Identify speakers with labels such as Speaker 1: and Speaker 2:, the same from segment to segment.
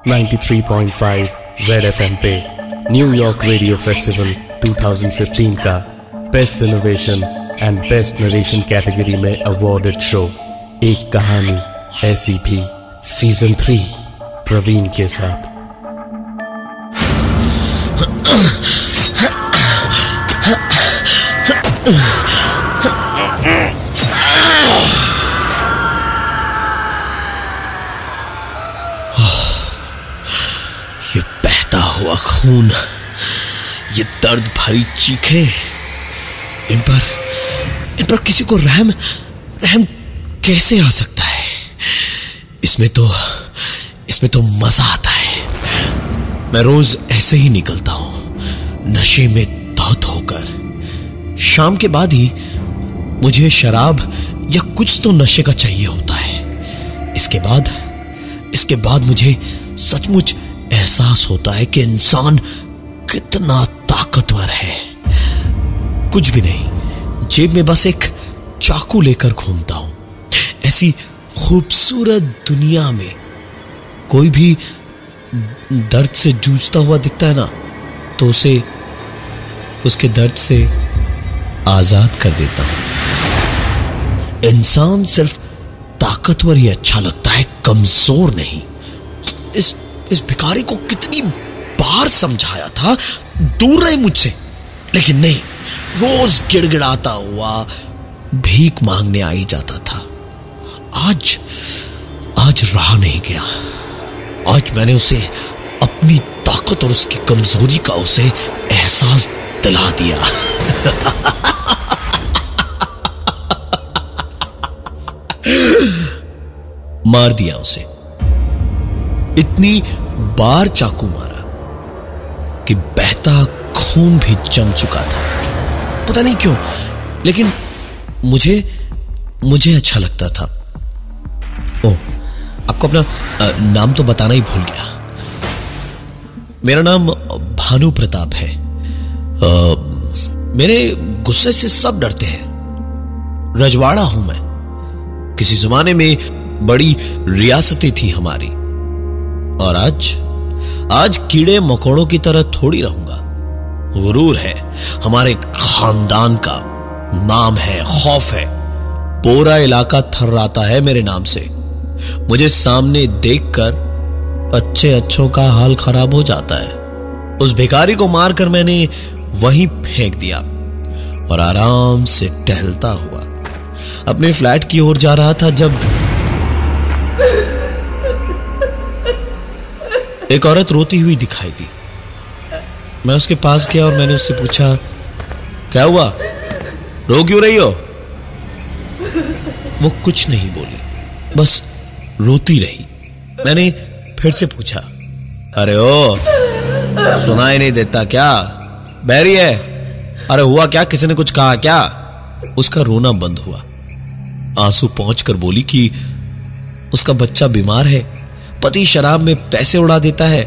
Speaker 1: 93.5 red FM पे New York radio festival 2015 का best innovation and best narration category में awarded show एक कहानी ऐसी भी सीजन 3 प्रवीण के साथ।
Speaker 2: ये बहता हुआ खून, ये दर्द भरी चीखें, इन पर किसी को रहम कैसे आ सकता है? इसमें तो मजा आता है। मैं रोज ऐसे ही निकलता हूं, नशे में धौत होकर। शाम के बाद ही मुझे शराब या कुछ तो नशे का चाहिए होता है। इसके बाद मुझे सचमुच एहसास होता है कि इंसान कितना ताकतवर है। कुछ भी नहीं, जेब में बस एक चाकू लेकर घूमता हूं। ऐसी खूबसूरत दुनिया में कोई भी दर्द से जूझता हुआ दिखता है ना, तो उसे उसके दर्द से आजाद कर देता हूं। इंसान सिर्फ ताकतवर ही अच्छा लगता है, कमजोर नहीं। इस भिखारी को कितनी बार समझाया था दूर रहे मुझसे, लेकिन नहीं, रोज गिड़गिड़ाता हुआ भीख मांगने आ ही जाता था। आज रहा नहीं गया। आज मैंने उसे अपनी ताकत और उसकी कमजोरी का उसे एहसास दिला दिया। मार दिया उसे। इतनी बार चाकू मारा कि बहता खून भी जम चुका था। पता नहीं क्यों, लेकिन मुझे अच्छा लगता था। ओह, आपको अपना नाम तो बताना ही भूल गया। मेरा नाम भानु प्रताप है। मेरे गुस्से से सब डरते हैं। रजवाड़ा हूं मैं। किसी जमाने में बड़ी रियासतें थी हमारी, और आज कीड़े मकोड़ों की तरह थोड़ी रहूंगा। गुरूर है हमारे खानदान का, नाम है, खौफ है। पूरा इलाका थर्राता है मेरे नाम से। मुझे सामने देखकर अच्छों का हाल खराब हो जाता है। उस भिखारी को मारकर मैंने वहीं फेंक दिया और आराम से टहलता हुआ अपने फ्लैट की ओर जा रहा था, जब एक औरत रोती हुई दिखाई दी। मैं उसके पास गया और मैंने उससे पूछा, क्या हुआ, रो क्यों रही हो? वो कुछ नहीं बोली, बस रोती रही। मैंने फिर से पूछा, अरे ओ, सुनाई नहीं देता क्या? बहरी है? अरे हुआ क्या, किसी ने कुछ कहा क्या? उसका रोना बंद हुआ। आंसू पहुंचकर बोली कि उसका बच्चा बीमार है, पति शराब में पैसे उड़ा देता है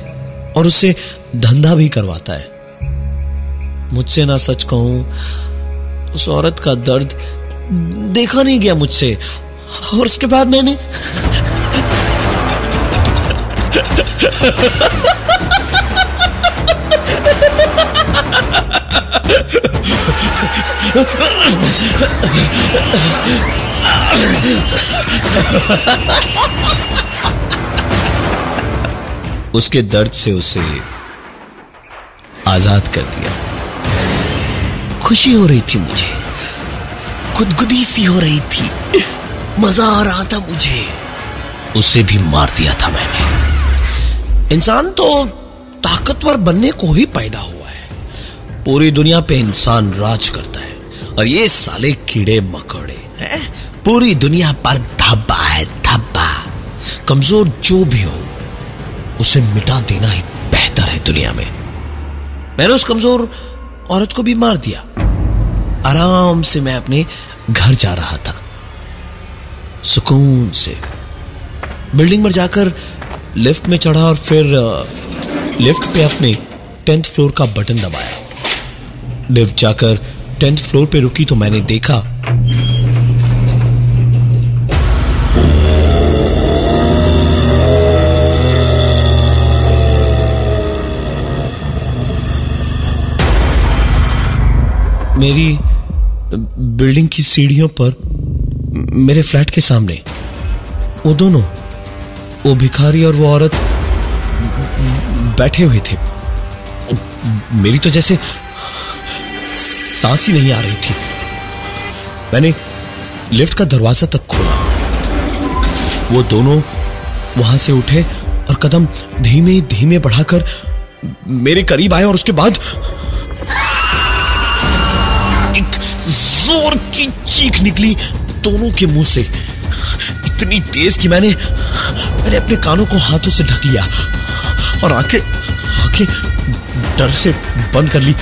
Speaker 2: और उससे धंधा भी करवाता है। मुझसे ना सच कहूं, उस औरत का दर्द देखा नहीं गया मुझसे। और उसके बाद मैंने उसके दर्द से उसे आजाद कर दिया। खुशी हो रही थी मुझे, गुदगुदी सी हो रही थी, मजा आ रहा था मुझे। उसे भी मार दिया था मैंने। इंसान तो ताकतवर बनने को ही पैदा हुआ है। पूरी दुनिया पे इंसान राज करता है, और ये साले कीड़े मकोड़े हैं, पूरी दुनिया पर धब्बा है, धब्बा। कमजोर जो भी हो, उसे मिटा देना ही बेहतर है दुनिया में। मैंने उस कमजोर औरत को भी मार दिया। आराम से मैं अपने घर जा रहा था, सुकून से। बिल्डिंग में जाकर लिफ्ट में चढ़ा और फिर लिफ्ट पे अपने 10th फ्लोर का बटन दबाया। लिफ्ट जाकर 10th फ्लोर पे रुकी तो मैंने देखा मेरी बिल्डिंग की सीढ़ियों पर मेरे फ्लैट के सामने वो दोनों, वो भिखारी और वो औरत बैठे हुए थे। मेरी तो जैसे सांस ही नहीं आ रही थी। मैंने लिफ्ट का दरवाजा तक खोला। वो दोनों वहां से उठे और कदम धीमे धीमे बढ़ाकर मेरे करीब आए और उसके बाद एक जोर की चीख निकली दोनों के मुंह से, इतनी तेज कि मैंने अपने कानों को हाथों से ढक लिया और आंखें डर से बंद कर ली।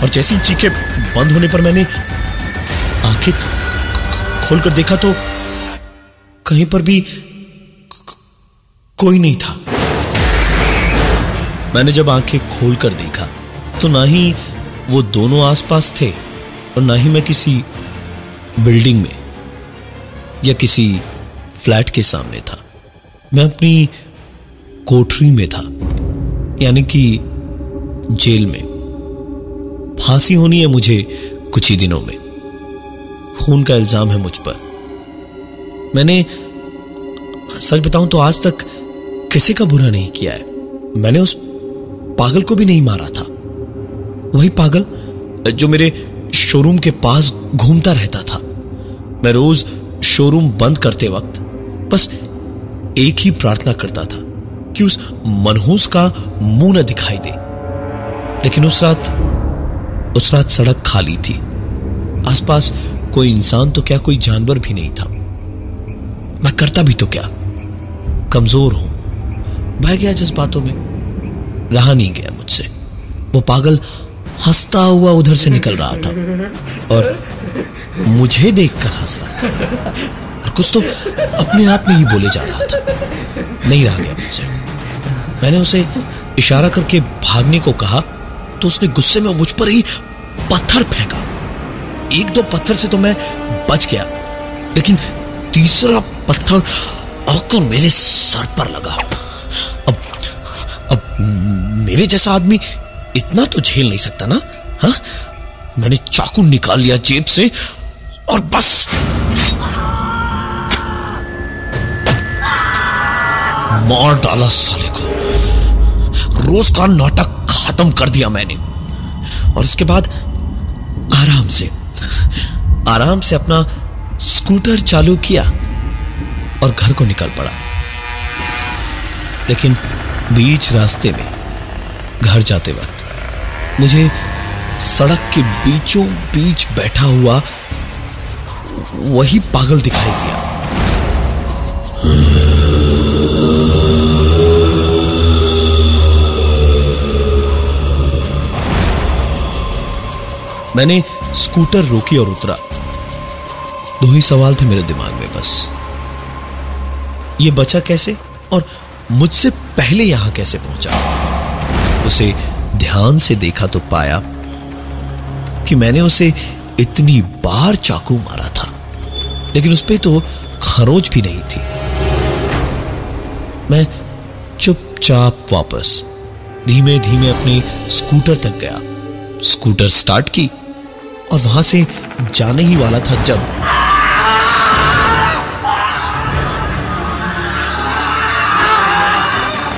Speaker 2: और जैसी चीखें बंद होने पर मैंने आंखें खोलकर देखा तो कहीं पर भी कोई नहीं था। मैंने जब आंखें खोलकर देखा तो ना ही वो दोनों आसपास थे और ना ही मैं किसी बिल्डिंग में या किसी फ्लैट के सामने था। मैं अपनी कोठरी में था, यानी कि जेल में। फांसी होनी है मुझे कुछ ही दिनों में। खून का इल्जाम है मुझ पर। मैंने सच बताऊं तो आज तक किसी का बुरा नहीं किया है। मैंने उस पागल को भी नहीं मारा था। वही पागल जो मेरे शोरूम के पास घूमता रहता था। मैं रोज शोरूम बंद करते वक्त बस एक ही प्रार्थना करता था कि उस मनहूस का मुंह न दिखाई दे। लेकिन उस रात सड़क खाली थी। आसपास कोई इंसान तो क्या, कोई जानवर भी नहीं था। मैं करता भी तो क्या, कमजोर हूं। बह गया जज्बातों में, रहा नहीं गया मुझसे। वो पागल हंसता हुआ उधर से निकल रहा था और मुझे देखकर हंस रहा था और कुछ तो अपने आप में ही बोले जा रहा था। नहीं रहा गया मुझसे। मैंने उसे इशारा करके भागने को कहा तो उसने गुस्से में मुझ पर ही पत्थर फेंका। एक दो पत्थर से तो मैं बच गया, लेकिन तीसरा पत्थर आकर मेरे सर पर लगा। अब मेरे जैसा आदमी इतना तो झेल नहीं सकता ना। हाँ, मैंने चाकू निकाल लिया जेब से और बस मार डाला साले को। रोज का नाटक खत्म कर दिया मैंने और इसके बाद आराम से अपना स्कूटर चालू किया और घर को निकल पड़ा। लेकिन बीच रास्ते में घर जाते वक्त मुझे सड़क के बीचों बीच बैठा हुआ वही पागल दिखाई दिया। मैंने स्कूटर रोकी और उतरा। दो ही सवाल थे मेरे दिमाग में बस। ये बचा कैसे और मुझसे पहले यहां कैसे पहुंचा। उसे ध्यान से देखा तो पाया कि मैंने उसे इतनी बार चाकू मारा था, लेकिन उस पे तो खरोंच भी नहीं थी। मैं चुपचाप वापस धीमे धीमे अपने स्कूटर तक गया। स्कूटर स्टार्ट की और वहां से जाने ही वाला था जब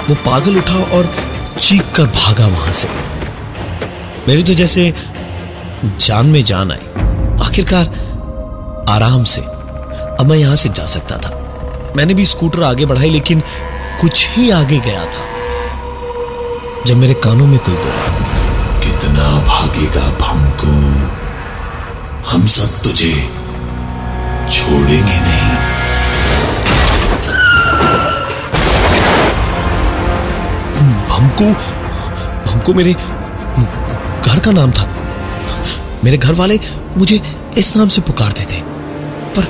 Speaker 2: वो पागल उठा और चीख कर भागा वहां से। मेरी तो जैसे जान में जान आई। आखिरकार आराम से अब मैं यहां से जा सकता था। मैंने भी स्कूटर आगे बढ़ाई, लेकिन कुछ ही आगे गया था जब मेरे कानों में कोई बोला,
Speaker 3: कितना भागेगा भमकू, हम सब तुझे छोड़ेंगे नहीं।
Speaker 2: भमकू मेरे घर का नाम था। मेरे घर वाले मुझे इस नाम से पुकारते थे, पर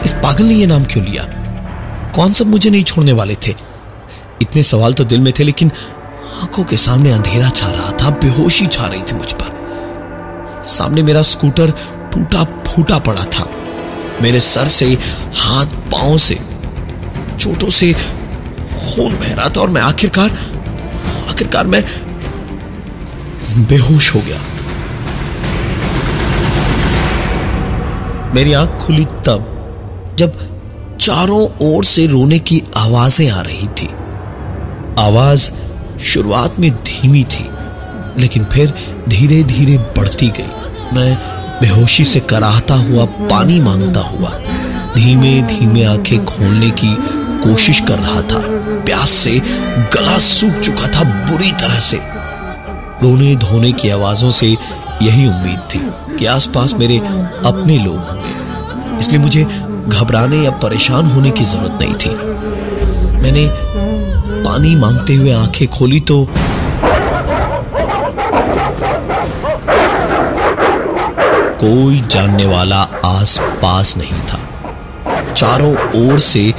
Speaker 2: इस पागल ने यह नाम क्यों लिया? कौन सब मुझे नहीं छोड़ने वाले थे? इतने सवाल तो दिल में थे, लेकिन आंखों के सामने अंधेरा छा रहा था, बेहोशी छा रही थी मुझ पर। सामने मेरा स्कूटर टूटा फूटा पड़ा था। मेरे सर से, हाथ पांव से, चोटों से खून बह रहा था और मैं आखिरकार मैं बेहोश हो गया। मेरी आंख खुली तब जब चारों ओर से रोने की आवाजें आ रही थी। आवाज शुरुआत में धीमी थी, लेकिन फिर धीरे धीरे बढ़ती गई। मैं बेहोशी से कराहता हुआ, पानी मांगता हुआ धीमे धीमे आंखें खोलने की कोशिश कर रहा था। प्यास से गला सूख चुका था बुरी तरह से। रोने धोने की आवाजों से यही उम्मीद थी कि आसपास मेरे अपने लोग होंगे, इसलिए मुझे घबराने या परेशान होने की जरूरत नहीं थी। मैंने पानी मांगते हुए आंखें खोली तो कोई जानने वाला आस पास नहीं था। चारों ओर से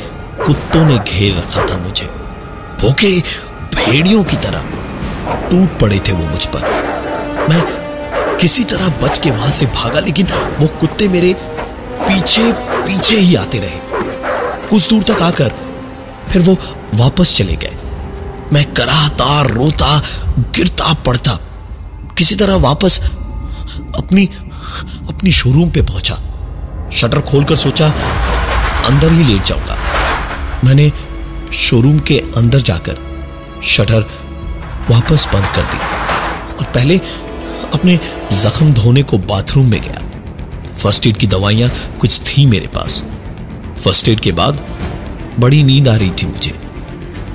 Speaker 2: कुत्तों ने घेर रखा था मुझे। भूखे भेड़ियों की तरह टूट पड़े थे वो मुझ पर। मैं किसी तरह बच के वहां से भागा, लेकिन वो कुत्ते मेरे पीछे पीछे ही आते रहे। कुछ दूर तक आकर फिर वो वापस चले गए। मैं कराहता, रोता, गिरता पड़ता किसी तरह वापस अपनी शोरूम पे पहुंचा। शटर खोलकर सोचा अंदर ही लेट जाऊंगा। मैंने शोरूम के अंदर जाकर शटर वापस बंद कर दी और पहले अपने जख्म धोने को बाथरूम में गया। फर्स्ट एड की दवाइयां कुछ थी मेरे पास। फर्स्ट एड के बाद बड़ी नींद आ रही थी मुझे।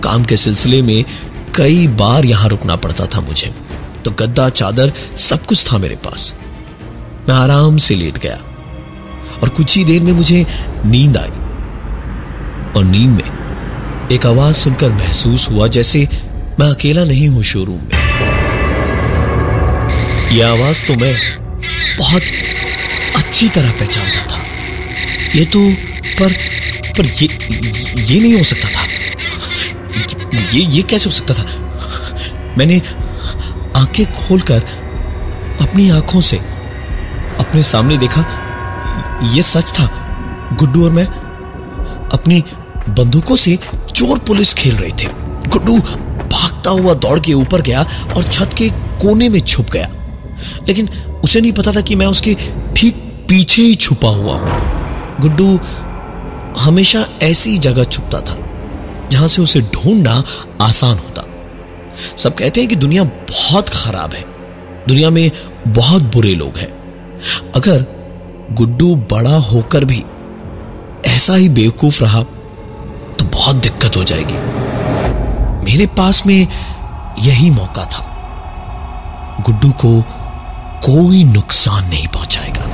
Speaker 2: काम के सिलसिले में कई बार यहां रुकना पड़ता था मुझे, तो गद्दा, चादर सब कुछ था मेरे पास। मैं आराम से लेट गया और कुछ ही देर में मुझे नींद आई और नींद में एक आवाज सुनकर महसूस हुआ जैसे मैं अकेला नहीं हूं शोरूम में। यह आवाज तो मैं बहुत अच्छी तरह पहचानता था। ये तो पर ये नहीं हो सकता था। ये कैसे हो सकता था? मैंने आंखें खोलकर अपनी आंखों से अपने सामने देखा। ये सच था। गुड्डू और मैं अपनी बंदूकों से चोर पुलिस खेल रहे थे। गुड्डू भागता हुआ दौड़ के ऊपर गया और छत के कोने में छुप गया, लेकिन उसे नहीं पता था कि मैं उसके ठीक पीछे ही छुपा हुआ हूं। गुड्डू हमेशा ऐसी जगह छुपता था जहां से उसे ढूंढना आसान होता। सब कहते हैं कि दुनिया बहुत खराब है, दुनिया में बहुत बुरे लोग हैं। अगर गुड्डू बड़ा होकर भी ऐसा ही बेवकूफ रहा तो बहुत दिक्कत हो जाएगी। मेरे पास में यही मौका था। गुड्डू को कोई नुकसान नहीं पहुंचाएगा।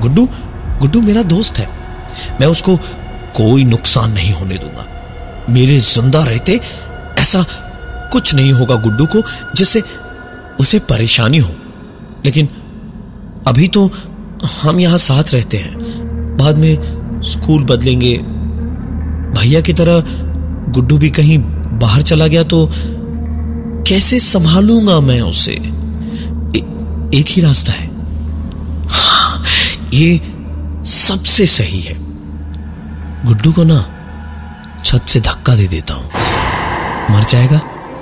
Speaker 2: गुड्डू मेरा दोस्त है। मैं उसको कोई नुकसान नहीं होने दूंगा। मेरे जिंदा रहते ऐसा कुछ नहीं होगा गुड्डू को जिससे उसे परेशानी हो। लेकिन अभी तो हम यहां साथ रहते हैं, बाद में स्कूल बदलेंगे। भैया की तरह गुड्डू भी कहीं बाहर चला गया तो कैसे संभालूंगा मैं उसे? एक ही रास्ता है। हाँ, ये सबसे सही है। गुड्डू को ना छत से धक्का दे देता हूं। मर जाएगा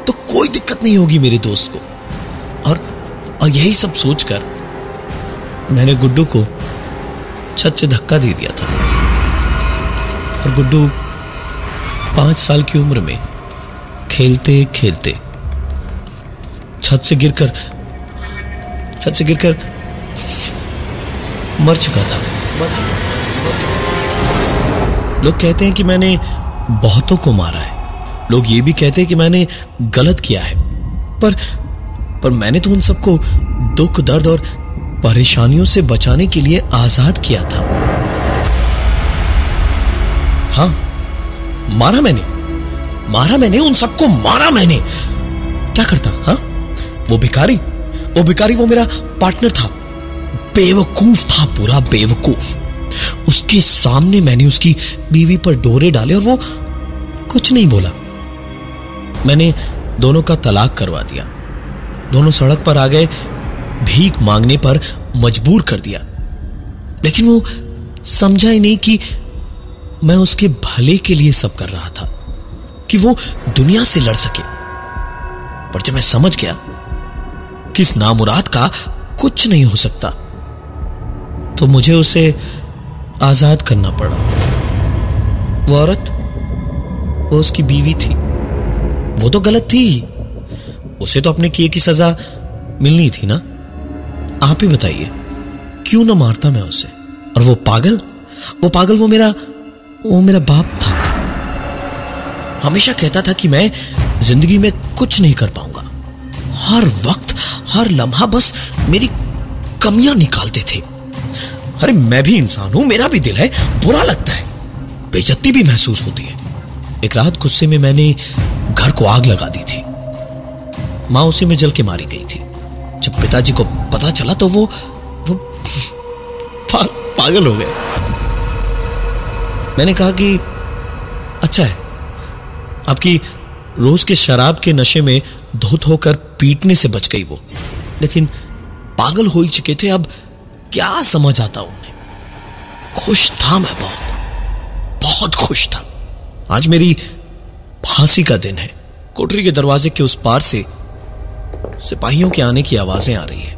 Speaker 2: तो कोई दिक्कत नहीं होगी मेरे दोस्त को। और यही सब सोचकर मैंने गुड्डू को छत से धक्का दे दिया था। और गुड्डू 5 साल की उम्र में खेलते खेलते छत से गिरकर मर चुका था। लोग कहते हैं कि मैंने बहुतों को मारा है। लोग ये भी कहते हैं कि मैंने गलत किया है, पर मैंने तो उन सबको दुख, दर्द और परेशानियों से बचाने के लिए आजाद किया था। हाँ, मारा मैंने उन सबको मारा मैंने। क्या करता? हाँ, वो भिखारी वो मेरा पार्टनर था। बेवकूफ था, पूरा बेवकूफ। उसके सामने मैंने उसकी बीवी पर डोरे डाले और वो कुछ नहीं बोला। मैंने दोनों का तलाक करवा दिया। दोनों सड़क पर आ गए, भीख मांगने पर मजबूर कर दिया। लेकिन वो समझा ही नहीं कि मैं उसके भले के लिए सब कर रहा था, कि वो दुनिया से लड़ सके। पर जब मैं समझ गया कि इस नामुराद का कुछ नहीं हो सकता, तो मुझे उसे आजाद करना पड़ा। वो औरत, वो उसकी बीवी थी, वो तो गलत थी, उसे तो अपने किए की सजा मिलनी थी ना। आप ही बताइए, क्यों ना मारता मैं उसे। और वो पागल वो मेरा बाप था। हमेशा कहता था कि मैं जिंदगी में कुछ नहीं कर पाऊंगा। हर वक्त, हर लम्हा बस मेरी कमियां निकालते थे। अरे मैं भी इंसान हूं, मेरा भी दिल है, बुरा लगता है, बेइज्जती भी महसूस होती है। एक रात गुस्से में मैंने घर को आग लगा दी थी। मां उसी में जल के मारी गई थी। जब पिताजी को पता चला तो वो पागल हो गए। मैंने कहा कि अच्छा है, आपकी रोज के शराब के नशे में धुत होकर पीटने से बच गई वो, लेकिन पागल हो ही चुके थे, अब क्या समझ आता उन्हें। खुश था मैं, बहुत खुश था। आज मेरी फांसी का दिन है। कोठरी के दरवाजे के उस पार से सिपाहियों के आने की आवाजें आ रही है।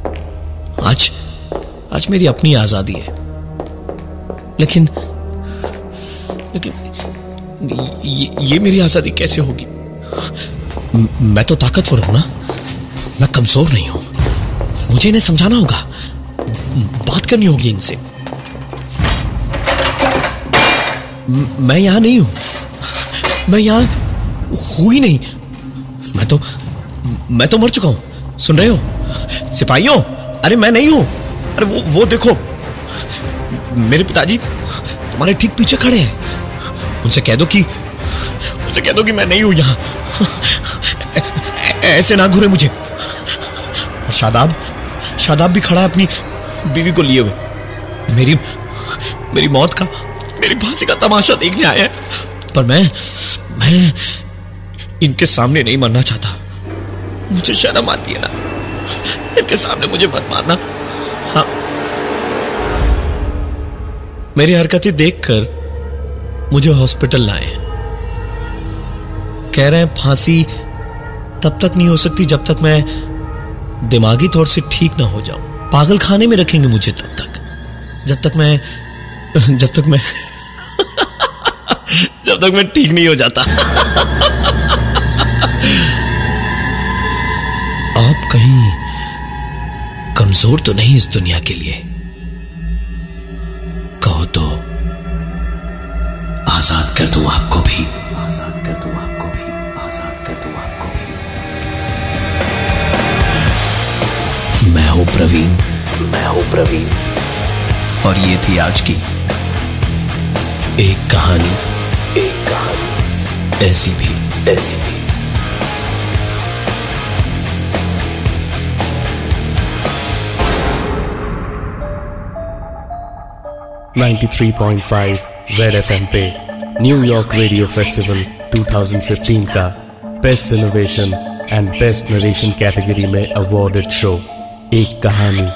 Speaker 2: आज मेरी अपनी आजादी है। लेकिन ये मेरी आजादी कैसे होगी? मैं तो ताकतवर हूं ना, मैं कमजोर नहीं हूं। मुझे इन्हें समझाना होगा, बात करनी होगी इनसे। मैं यहां नहीं हूं, मैं यहां हूं ही नहीं। मैं तो मर चुका हूं। सुन रहे हो सिपाहियों? अरे मैं नहीं हूं। अरे वो देखो, मेरे पिताजी तुम्हारे ठीक पीछे खड़े हैं। उनसे कह दो कि मैं नहीं हूं यहां। ऐसे ना घूरे मुझे। शादाब भी खड़ा है अपनी बीवी को लिए हुए। मेरी मौत का, मेरी फांसी का तमाशा देखने आया है। पर मैं इनके सामने नहीं मरना चाहता। मुझे शर्म आती है ना, इनके सामने मुझे मत मारना। हाँ, मेरी हरकतें देखकर मुझे हॉस्पिटल लाए हैं। कह रहे हैं फांसी तब तक नहीं हो सकती जब तक मैं दिमागी तौर से ठीक ना हो जाऊं। पागल खाने में रखेंगे मुझे तब तक, जब तक मैं ठीक नहीं हो जाता। आप कहीं कमजोर तो नहीं इस दुनिया के लिए? कहो तो आजाद कर दूं आपको भी, आजाद कर दूं आपको भी, आजाद कर दूं आपको भी। मैं हूं प्रवीण, और ये थी आज की एक कहानी, ऐसी भी।
Speaker 1: 93.5 रेड एफएम पे न्यूयॉर्क रेडियो फेस्टिवल 2015 का best innovation and best narration category में अवॉर्डेड शो एक कहानी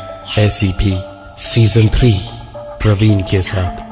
Speaker 1: ऐसी भी सीजन 3 प्रवीण के साथ।